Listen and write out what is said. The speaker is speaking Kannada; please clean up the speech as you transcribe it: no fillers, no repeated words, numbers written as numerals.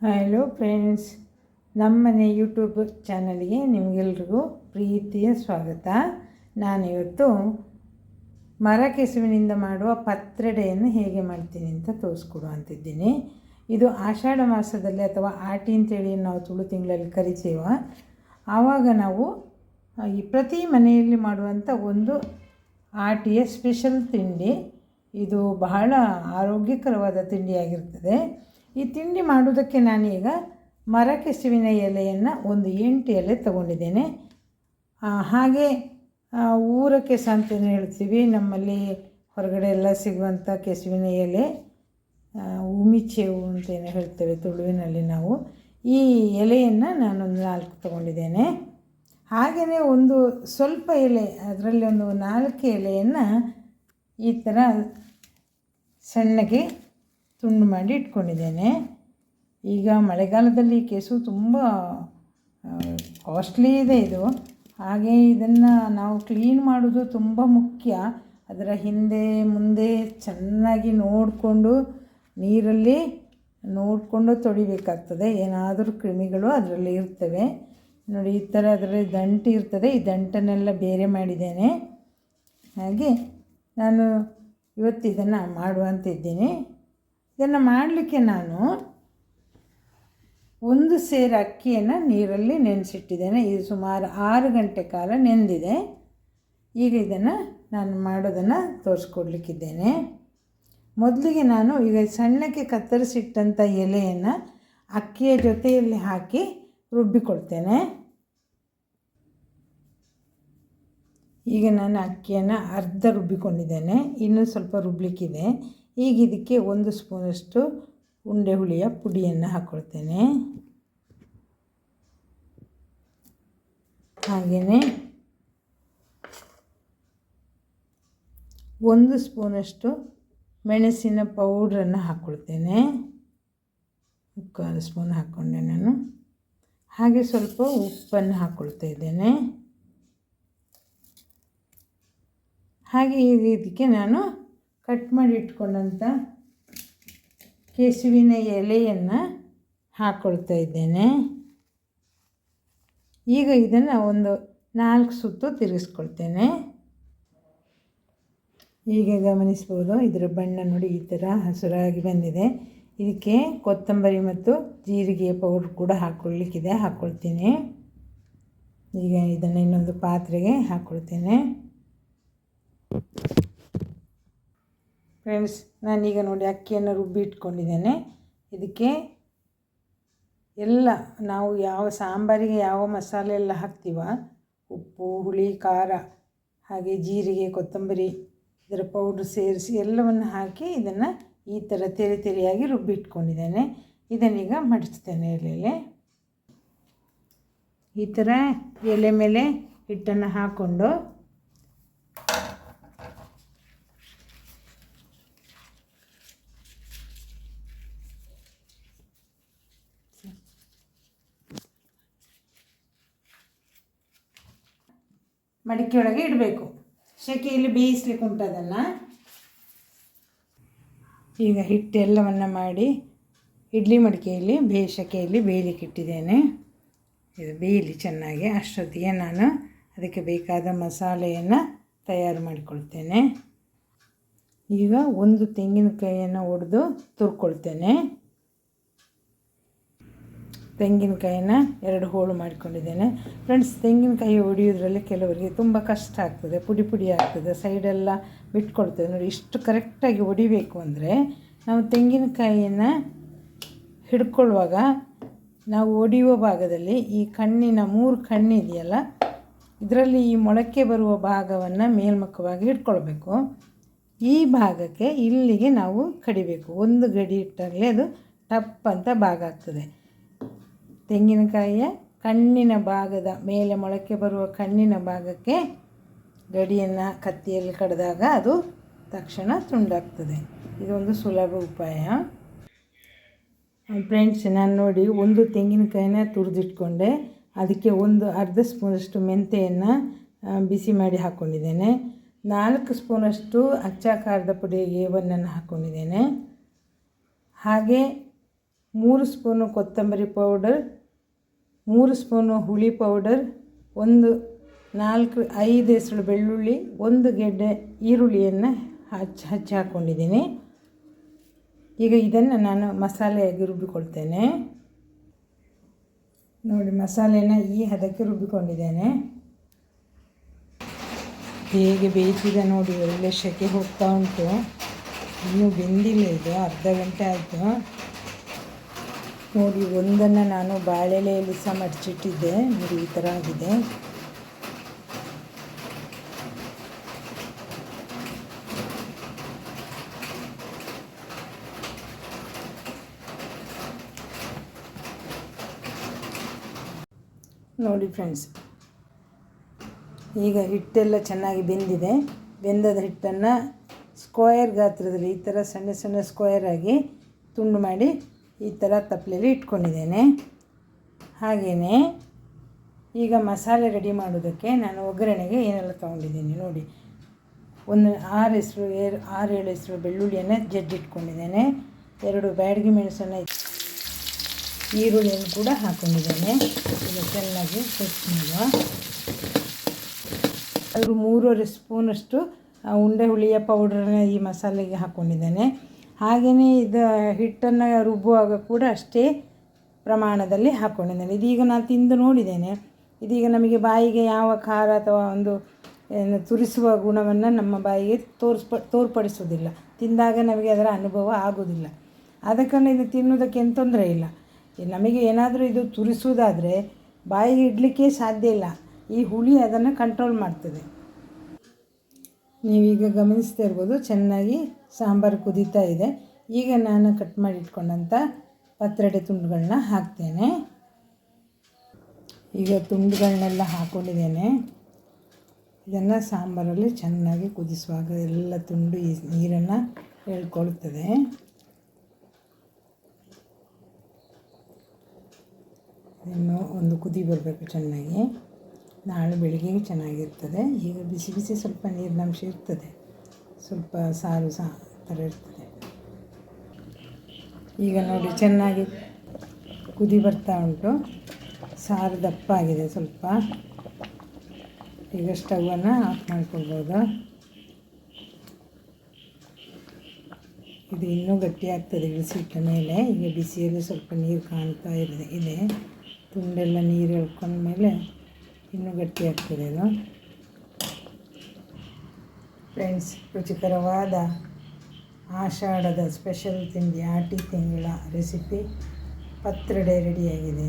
ಹಲೋ ಫ್ರೆಂಡ್ಸ್, ನಮ್ಮನೆ ಯೂಟ್ಯೂಬ್ ಚಾನಲ್ಗೆ ನಿಮಗೆಲ್ರಿಗೂ ಪ್ರೀತಿಯ ಸ್ವಾಗತ. ನಾನಿವತ್ತು ಮರ ಕೆಸುವಿನಿಂದ ಮಾಡುವ ಪತ್ರೊಡೆಯನ್ನು ಹೇಗೆ ಮಾಡ್ತೀನಿ ಅಂತ ತೋರಿಸ್ಕೊಡುವಂತಿದ್ದೀನಿ. ಇದು ಆಷಾಢ ಮಾಸದಲ್ಲಿ ಅಥವಾ ಆಟಿ ಅಂತೇಳಿ ನಾವು ತುಳು ತಿಂಗಳಲ್ಲಿ ಕರಿತೀವ. ಆವಾಗ ನಾವು ಈ ಪ್ರತಿ ಮನೆಯಲ್ಲಿ ಮಾಡುವಂಥ ಒಂದು ಆಟಿಯ ಸ್ಪೆಷಲ್ ತಿಂಡಿ. ಇದು ಬಹಳ ಆರೋಗ್ಯಕರವಾದ ತಿಂಡಿಯಾಗಿರ್ತದೆ. ಈ ತಿಂಡಿ ಮಾಡೋದಕ್ಕೆ ನಾನೀಗ ಮರ ಕೆಸುವಿನ ಎಲೆಯನ್ನು ಒಂದು 8 ಎಲೆ ತಗೊಂಡಿದ್ದೇನೆ. ಹಾಗೆ ಊರ ಕೆಸ ಅಂತಲೇ ಹೇಳ್ತೀವಿ, ನಮ್ಮಲ್ಲಿ ಹೊರಗಡೆ ಎಲ್ಲ ಸಿಗುವಂಥ ಕೆಸುವಿನ ಎಲೆ, ಉಮಿಚೇವು ಅಂತೇನು ಹೇಳ್ತೇವೆ ತುಳುವಿನಲ್ಲಿ ನಾವು. ಈ ಎಲೆಯನ್ನು ನಾನೊಂದು 4 ತಗೊಂಡಿದ್ದೇನೆ. ಹಾಗೆಯೇ ಒಂದು ಸ್ವಲ್ಪ ಎಲೆ, ಅದರಲ್ಲಿ ಒಂದು 4 ಎಲೆಯನ್ನು ಈ ಥರ ಸಣ್ಣಗೆ ತುಂಡು ಮಾಡಿ ಇಟ್ಕೊಂಡಿದ್ದೇನೆ. ಈಗ ಮಳೆಗಾಲದಲ್ಲಿ ಕೆಸು ತುಂಬ ಕಾಸ್ಟ್ಲಿ ಇದೆ ಇದು. ಹಾಗೆ ಇದನ್ನು ನಾವು ಕ್ಲೀನ್ ಮಾಡೋದು ತುಂಬ ಮುಖ್ಯ. ಅದರ ಹಿಂದೆ ಮುಂದೆ ಚೆನ್ನಾಗಿ ನೋಡಿಕೊಂಡು ನೀರಲ್ಲಿ ನೋಡಿಕೊಂಡು ತೊಳಿಬೇಕಾಗ್ತದೆ. ಏನಾದರೂ ಕ್ರಿಮಿಗಳು ಅದರಲ್ಲಿ ಇರ್ತವೆ ನೋಡಿ. ಈ ಥರ ಅದರಲ್ಲಿ ದಂಟು ಇರ್ತದೆ. ಈ ದಂಟನ್ನೆಲ್ಲ ಬೇರೆ ಮಾಡಿದ್ದೇನೆ. ಹಾಗೆ ನಾನು ಇವತ್ತು ಇದನ್ನು ಮಾಡುವಂತಿದ್ದೀನಿ. ಇದನ್ನು ಮಾಡಲಿಕ್ಕೆ ನಾನು 1 ಸೇರು ಅಕ್ಕಿಯನ್ನು ನೀರಲ್ಲಿ ನೆನೆಸಿಟ್ಟಿದ್ದೇನೆ. ಇದು ಸುಮಾರು 6 ಗಂಟೆ ಕಾಲ ನೆಂದಿದೆ. ಈಗ ಇದನ್ನು ನಾನು ಮಾಡೋದನ್ನು ತೋರಿಸ್ಕೊಡ್ಲಿಕ್ಕಿದ್ದೇನೆ. ಮೊದಲಿಗೆ ನಾನು ಈಗ ಸಣ್ಣಕ್ಕೆ ಕತ್ತರಿಸಿಟ್ಟಂಥ ಎಲೆಯನ್ನು ಅಕ್ಕಿಯ ಜೊತೆಯಲ್ಲಿ ಹಾಕಿ ರುಬ್ಬಿಕೊಳ್ತೇನೆ. ಈಗ ನಾನು ಅಕ್ಕಿಯನ್ನು ಅರ್ಧ ರುಬ್ಬಿಕೊಂಡಿದ್ದೇನೆ, ಇನ್ನೂ ಸ್ವಲ್ಪ ರುಬ್ಲಿಕ್ಕಿದೆ. ಈಗ ಇದಕ್ಕೆ 1 ಸ್ಪೂನಷ್ಟು ಉಂಡೆ ಹುಳಿಯ ಪುಡಿಯನ್ನು ಹಾಕ್ಕೊಳ್ತೇನೆ. ಹಾಗೆಯೇ 1 ಸ್ಪೂನಷ್ಟು ಮೆಣಸಿನ ಪೌಡ್ರನ್ನು ಹಾಕ್ಕೊಳ್ತೇನೆ. 1/4 ಸ್ಪೂನ್ ಹಾಕ್ಕೊಂಡೆ ನಾನು. ಹಾಗೆ ಸ್ವಲ್ಪ ಉಪ್ಪನ್ನು ಹಾಕ್ಕೊಳ್ತಾ ಇದ್ದೇನೆ. ಹಾಗೆ ಇದಕ್ಕೆ ನಾನು ಕಟ್ ಮಾಡಿ ಇಟ್ಕೊಂಡಂಥ ಕೆಸುವಿನ ಎಲೆಯನ್ನು ಹಾಕ್ಕೊಳ್ತಾ ಇದ್ದೇನೆ. ಈಗ ಇದನ್ನು ಒಂದು 4 ಸುತ್ತು ತಿರುಗಿಸ್ಕೊಳ್ತೇನೆ. ಈಗ ಗಮನಿಸ್ಬೋದು, ಇದರ ಬಣ್ಣ ನೋಡಿ ಈ ಥರ ಹಸಿರಾಗಿ ಬಂದಿದೆ. ಇದಕ್ಕೆ ಕೊತ್ತಂಬರಿ ಮತ್ತು ಜೀರಿಗೆಯ ಪೌಡ್ರ್ ಕೂಡ ಹಾಕ್ಕೊಳ್ಲಿಕ್ಕಿದೆ, ಹಾಕ್ಕೊಳ್ತೀನಿ. ಈಗ ಇದನ್ನು ಇನ್ನೊಂದು ಪಾತ್ರೆಗೆ ಹಾಕ್ಕೊಳ್ತೇನೆ. ಫ್ರೆಂಡ್ಸ್, ನಾನೀಗ ನೋಡಿ ಅಕ್ಕಿಯನ್ನು ರುಬ್ಬಿ ಇಟ್ಕೊಂಡಿದ್ದೇನೆ. ಇದಕ್ಕೆ ಎಲ್ಲ ನಾವು ಯಾವ ಸಾಂಬಾರಿಗೆ ಯಾವ ಮಸಾಲೆ ಎಲ್ಲ ಹಾಕ್ತೀವ, ಉಪ್ಪು, ಹುಳಿ, ಖಾರ, ಹಾಗೆ ಜೀರಿಗೆ, ಕೊತ್ತಂಬರಿ, ಇದರ ಪೌಡ್ರ್ ಸೇರಿಸಿ ಎಲ್ಲವನ್ನು ಹಾಕಿ ಇದನ್ನು ಈ ಥರ ತೆರೆ ತೆರೆಯಾಗಿ ರುಬ್ಬಿಟ್ಕೊಂಡಿದ್ದೇನೆ. ಇದನ್ನೀಗ ಮಡಿಸ್ತೇನೆ ಎಲೆಯಲ್ಲಿ. ಈ ಥರ ಎಲೆ ಮೇಲೆ ಹಿಟ್ಟನ್ನು ಹಾಕ್ಕೊಂಡು ಮಡಿಕೆಯೊಳಗೆ ಇಡಬೇಕು. ಸೆಕೆಯಲ್ಲಿ ಬೇಯಿಸ್ಲಿಕ್ಕೆ ಉಂಟು ಅದನ್ನು. ಈಗ ಹಿಟ್ಟೆಲ್ಲವನ್ನು ಮಾಡಿ ಇಡ್ಲಿ ಮಡಿಕೆಯಲ್ಲಿ ಸೆಕೆಯಲ್ಲಿ ಬೇಯಲಿಕ್ಕೆ ಇಟ್ಟಿದ್ದೇನೆ. ಇದು ಬೇಯಲಿ ಚೆನ್ನಾಗಿ. ಅಷ್ಟೊತ್ತಿಗೆ ನಾನು ಅದಕ್ಕೆ ಬೇಕಾದ ಮಸಾಲೆಯನ್ನು ತಯಾರು ಮಾಡಿಕೊಳ್ತೇನೆ. ಈಗ 1 ತೆಂಗಿನಕಾಯಿಯನ್ನು ಒಡೆದು ತುರ್ಕೊಳ್ತೇನೆ. ತೆಂಗಿನಕಾಯಿನ 2 ಹೋಳು ಮಾಡಿಕೊಂಡಿದ್ದೇನೆ. ಫ್ರೆಂಡ್ಸ್, ತೆಂಗಿನಕಾಯಿ ಒಡೆಯೋದ್ರಲ್ಲಿ ಕೆಲವರಿಗೆ ತುಂಬ ಕಷ್ಟ ಆಗ್ತದೆ, ಪುಡಿ ಪುಡಿ ಆಗ್ತದೆ, ಸೈಡೆಲ್ಲ ಬಿಟ್ಕೊಳ್ತದೆ ನೋಡಿ. ಇಷ್ಟು ಕರೆಕ್ಟಾಗಿ ಒಡಿಬೇಕು ಅಂದರೆ ನಾವು ತೆಂಗಿನಕಾಯಿಯನ್ನು ಹಿಡ್ಕೊಳ್ಳುವಾಗ ನಾವು ಒಡೆಯುವ ಭಾಗದಲ್ಲಿ ಈ ಕಣ್ಣಿನ 3 ಕಣ್ಣಿದೆಯಲ್ಲ, ಇದರಲ್ಲಿ ಈ ಮೊಳಕೆ ಬರುವ ಭಾಗವನ್ನು ಮೇಲ್ಮುಖವಾಗಿ ಹಿಡ್ಕೊಳ್ಬೇಕು. ಈ ಭಾಗಕ್ಕೆ ಇಲ್ಲಿಗೆ ನಾವು ಕಡಿಬೇಕು. 1 ಗಡಿ ಇಟ್ಟಾಗಲೇ ಅದು ಟಪ್ ಅಂತ ಭಾಗ ಆಗ್ತದೆ. ತೆಂಗಿನಕಾಯಿಯ ಕಣ್ಣಿನ ಭಾಗದ ಮೇಲೆ ಮೊಳಕೆ ಬರುವ ಕಣ್ಣಿನ ಭಾಗಕ್ಕೆ ಗಡಿಯನ್ನು ಕತ್ತಿಯಲ್ಲಿ ಕಡಿದಾಗ ಅದು ತಕ್ಷಣ ತುಂಡಾಗ್ತದೆ. ಇದೊಂದು ಸುಲಭ ಉಪಾಯ. ಫ್ರೆಂಡ್ಸ್, ನಾನು ನೋಡಿ 1 ತೆಂಗಿನಕಾಯಿನ ತುರಿದಿಟ್ಕೊಂಡೆ. ಅದಕ್ಕೆ ಅರ್ಧ ಸ್ಪೂನಷ್ಟು ಮೆಂತೆಯನ್ನು ಬಿಸಿ ಮಾಡಿ ಹಾಕ್ಕೊಂಡಿದ್ದೇನೆ. 4 ಸ್ಪೂನಷ್ಟು ಅಚ್ಚ ಖಾರದ ಪುಡಿ ಏವನ್ನು ಹಾಕ್ಕೊಂಡಿದ್ದೇನೆ. ಹಾಗೆ 3 ಸ್ಪೂನು ಕೊತ್ತಂಬರಿ ಪೌಡರ್, 3 ಸ್ಪೂನು ಹುಳಿ ಪೌಡರ್, 5 ಹೆಸರು ಬೆಳ್ಳುಳ್ಳಿ, 1 ಗೆಡ್ಡೆ ಈರುಳ್ಳಿಯನ್ನು ಹಚ್ಚಿ ಹಾಕ್ಕೊಂಡಿದ್ದೀನಿ. ಈಗ ಇದನ್ನು ನಾನು ಮಸಾಲೆಯಾಗಿ ರುಬ್ಬಿಕೊಳ್ತೇನೆ. ನೋಡಿ, ಮಸಾಲೆನ ಈ ಹದಕ್ಕೆ ರುಬ್ಬಿಕೊಂಡಿದ್ದೇನೆ. ಹೇಗೆ ಬೇಯಿಸಿದೆ ನೋಡಿ, ಒಳ್ಳೆ ಸೆಕೆ ಹೋಗ್ತಾ ಉಂಟು. ಇನ್ನೂ ಬೆಂದಿಲ್ಲ, ಇದು ಅರ್ಧ ಗಂಟೆ ಆಯಿತು ನೋಡಿ. ಒಂದನ್ನು ನಾನು ಬಾಳೆಲೆಯಲ್ಲಿ ಸಹ ಮಡಚಿಟ್ಟಿದ್ದೆ ನೋಡಿ, ಈ ಥರ ಆಗಿದೆ. ನೋಡಿ ಫ್ರೆಂಡ್ಸ್, ಈಗ ಹಿಟ್ಟೆಲ್ಲ ಚೆನ್ನಾಗಿ ಬೆಂದಿದೆ. ಬೆಂದದ ಹಿಟ್ಟನ್ನು ಸ್ಕ್ವೇರ್ ಗಾತ್ರದಲ್ಲಿ ಈ ಥರ ಸಣ್ಣ ಸಣ್ಣ ಸ್ಕ್ವೇರ್ ಆಗಿ ತುಂಡು ಮಾಡಿ ಈ ಥರ ತಪ್ಪಲೆಯಲ್ಲಿ ಇಟ್ಕೊಂಡಿದ್ದೇನೆ. ಹಾಗೆಯೇ ಈಗ ಮಸಾಲೆ ರೆಡಿ ಮಾಡೋದಕ್ಕೆ ನಾನು ಒಗ್ಗರಣೆಗೆ ಏನೆಲ್ಲ ತೊಗೊಂಡಿದ್ದೀನಿ ನೋಡಿ. 6-7 ಹೆಸರು ಬೆಳ್ಳುಳ್ಳಿಯನ್ನು ಜಜ್ಜಿಟ್ಕೊಂಡಿದ್ದೇನೆ. 2 ಬ್ಯಾಡಗಿ ಮೆಣಸನ್ನು, ಈರುಳ್ಳಿಯನ್ನು ಕೂಡ ಹಾಕ್ಕೊಂಡಿದ್ದೇನೆ. ಈಗ ಚೆನ್ನಾಗಿ ಮಿಕ್ಸ್ ಮಾಡುವ. 3 ಸ್ಪೂನಷ್ಟು ಉಂಡೆ ಹುಳಿಯ ಪೌಡ್ರನ್ನ ಈ ಮಸಾಲೆಗೆ ಹಾಕ್ಕೊಂಡಿದ್ದೇನೆ. ಹಾಗೆಯೇ ಇದು ಹಿಟ್ಟನ್ನು ರುಬ್ಬುವಾಗ ಕೂಡ ಅಷ್ಟೇ ಪ್ರಮಾಣದಲ್ಲಿ ಹಾಕ್ಕೊಂಡಿದ್ದೇನೆ. ಇದೀಗ ನಾನು ತಿಂದು ನೋಡಿದ್ದೇನೆ. ಇದೀಗ ನಮಗೆ ಬಾಯಿಗೆ ಯಾವ ಖಾರ ಅಥವಾ ಒಂದು ತುರಿಸುವ ಗುಣವನ್ನು ನಮ್ಮ ಬಾಯಿಗೆ ತೋರ್ಪಡಿಸೋದಿಲ್ಲ. ತಿಂದಾಗ ನಮಗೆ ಅದರ ಅನುಭವ ಆಗೋದಿಲ್ಲ. ಅದಕ್ಕನ್ನು ಇದು ತಿನ್ನೋದಕ್ಕೆ ಏನು ತೊಂದರೆ ಇಲ್ಲ. ನಮಗೆ ಏನಾದರೂ ಇದು ತುರಿಸುವುದಾದರೆ ಬಾಯಿಗೆ ಇಡಲಿಕ್ಕೆ ಸಾಧ್ಯ ಇಲ್ಲ. ಈ ಹುಳಿ ಅದನ್ನು ಕಂಟ್ರೋಲ್ ಮಾಡ್ತದೆ. ನೀವೀಗ ಗಮನಿಸ್ತಾ ಇರ್ಬೋದು, ಚೆನ್ನಾಗಿ ಸಾಂಬಾರು ಕುದೀತಾ ಇದೆ. ಈಗ ನಾನು ಕಟ್ ಮಾಡಿ ಇಟ್ಕೊಂಡಂಥ ಪತ್ರೊಡೆ ತುಂಡುಗಳನ್ನ ಹಾಕ್ತೇನೆ. ಈಗ ತುಂಡುಗಳನ್ನೆಲ್ಲ ಹಾಕ್ಕೊಂಡಿದ್ದೇನೆ. ಇದನ್ನು ಸಾಂಬಾರಲ್ಲಿ ಚೆನ್ನಾಗಿ ಕುದಿಸುವಾಗ ಎಲ್ಲ ತುಂಡು ಈ ನೀರನ್ನು ಎಳ್ಕೊಳ್ತದೆ. ಇನ್ನು ಒಂದು ಕುದಿ ಬರಬೇಕು ಚೆನ್ನಾಗಿ. ನಾಳೆ ಬೆಳಿಗ್ಗೆಗೆ ಚೆನ್ನಾಗಿರ್ತದೆ. ಈಗ ಬಿಸಿ ಬಿಸಿ ಸ್ವಲ್ಪ ನೀರಿನಂಶ ಇರ್ತದೆ, ಸ್ವಲ್ಪ ಸಾರು ಸಹ ಥರ ಇರ್ತದೆ. ಈಗ ನೋಡಿ, ಚೆನ್ನಾಗಿ ಕುದಿ ಬರ್ತಾ ಉಂಟು. ಸಾರು ದಪ್ಪ ಆಗಿದೆ ಸ್ವಲ್ಪ. ಈಗ ಸ್ಟವನ್ನು ಆಫ್ ಮಾಡ್ಕೊಳ್ಬೋದು. ಇದು ಇನ್ನೂ ಗಟ್ಟಿಯಾಗ್ತದೆ ಇಳಿಸಿಟ್ಟ ಮೇಲೆ. ಈಗ ಬಿಸಿಯಲ್ಲಿ ಸ್ವಲ್ಪ ನೀರು ಕಾಣ್ತಾ ಇದೆ. ತುಂಡೆಲ್ಲ ನೀರು ಎಳ್ಕೊಂಡ್ಮೇಲೆ ಇನ್ನೂ ಗಟ್ಟಿಯಾಗ್ತದೆ ಇದು. ಫ್ರೆಂಡ್ಸ್, ರುಚಿಕರವಾದ ಆಷಾಢದ ಸ್ಪೆಷಲ್ ತಿಂಡಿ, ಆಟಿ ತಿಂಗಳ ರೆಸಿಪಿ ಪತ್ರೊಡೆ ರೆಡಿಯಾಗಿದೆ.